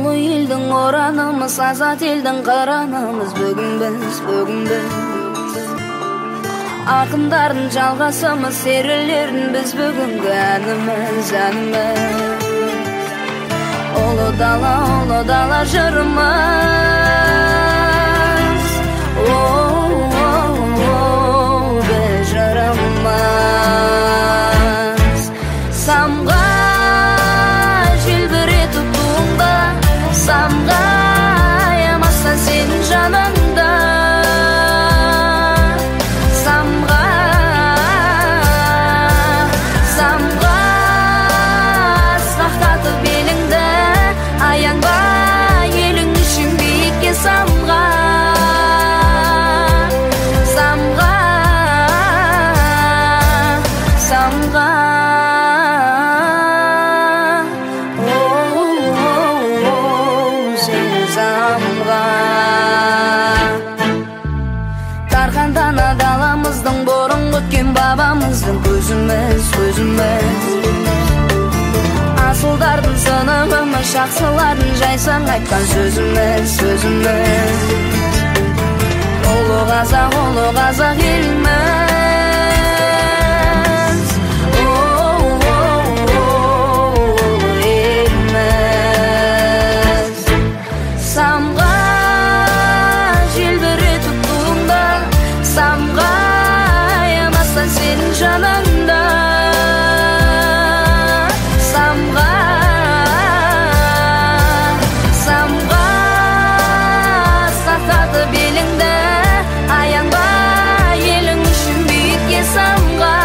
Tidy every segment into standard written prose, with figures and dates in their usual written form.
Ulu ilдің оранымыз, азат елдің қыранымыз. Бүгін біз Ақындардың жалғасымыз, серілердің біз бүгінгі әніміз. Ұлы дала жырымыз. Біз жырымыз. Самға желбіретіп туыңда, самға аямаса сенің жанында. Самға сақтатып беліңді, аянба елің үшін биікке. Самға Тарқандана даламыздың бұрынғы өткен бабамыздың көзіміз. Асылдардың сынымымыз, жақсылардың жайсаң айтқан сөзіміз. Ұлы қазақ еліміз. Еліміз. Самға желбіретіп туыңда, самға аямаса сенің жанында. Самға сақтатып беліңді, аянба елің үшін биікке. Самға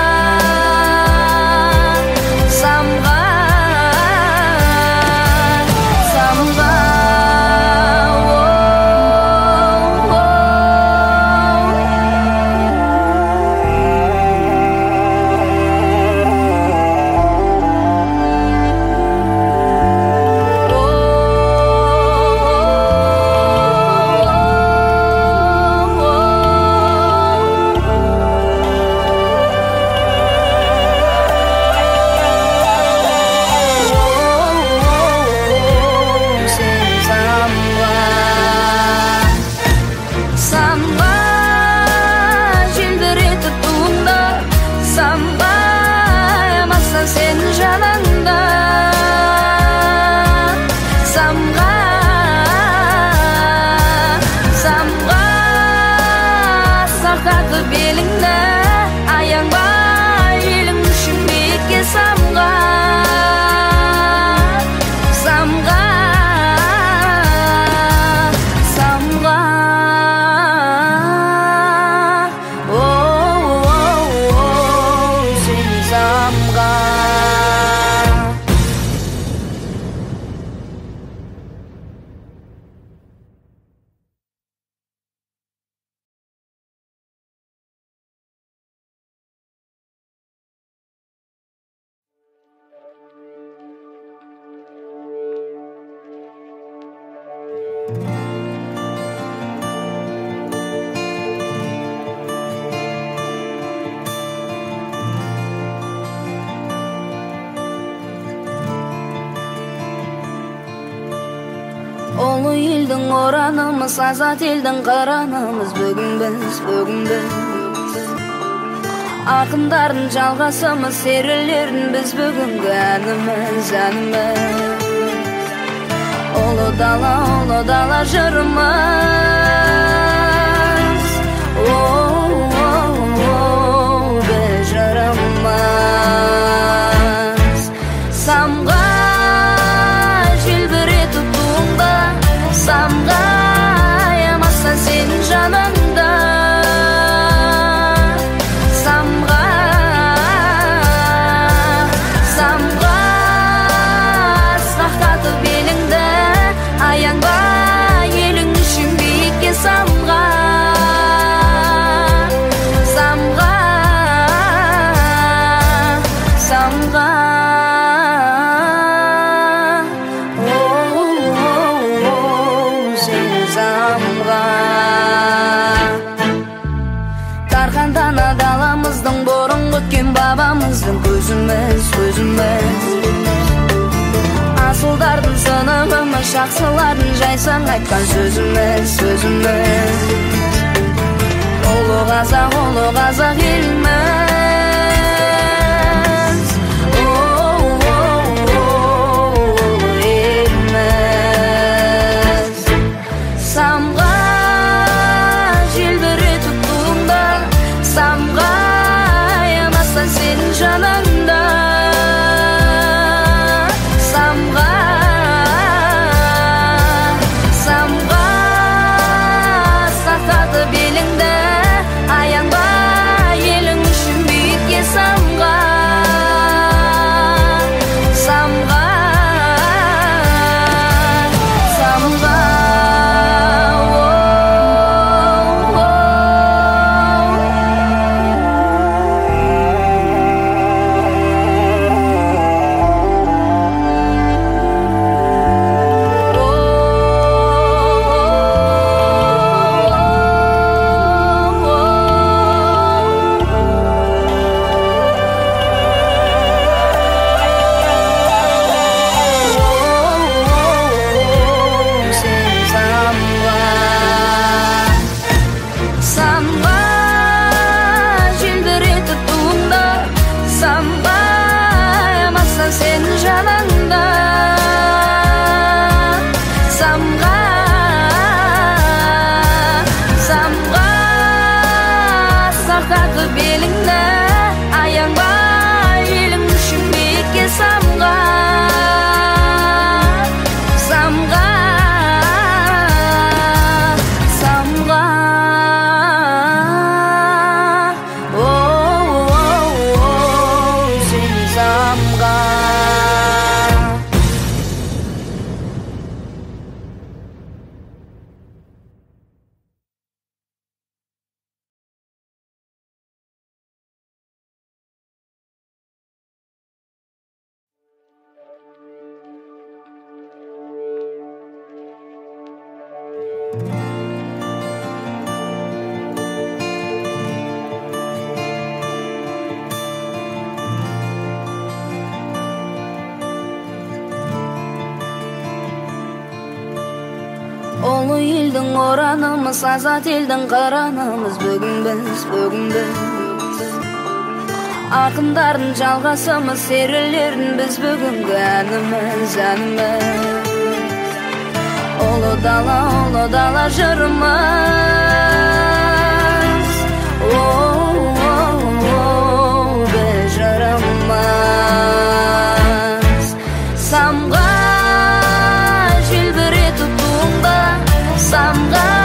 желбіретіп туыңда, самға аямаса сенің жанында. Самға сақтатып беліңді, аянба елің үшін биікке. Самға Ұлы елдің оранымыз, азат елдің қыранымыз. Бүгін біз Ақындардың жалғасымыз, серілердің біз бүгінгі әніміз. Ұлы дала жырымыз. Біз жырымыз. Самға желбіретіп туыңда, самға аямаса сенің жанында. Самға сақтатып беліңді, аянба елің үшін биікке. Самға Тарқандана даламыздың бұрынғы өткен бабамыздың көзіміз. Асылдардың сынығымыз, жақсылардың жайсаң айтқан сөзіміз Ұлы қазақ еліміз еліміз Самға желбіретіп туыңда Самға аямастан сенің жаныңда Самға сақтады беліңді Аянба елің үшін биікке самға Ұлы елдің оранымыз, азат елдің қыранымыз Бүгін біз Ақындардың жалғасымыз, серілердің біз бүгінгі әніміз Ұлы дала жырымыз Біз жырымыз Самға желбіретіп туыңда Самға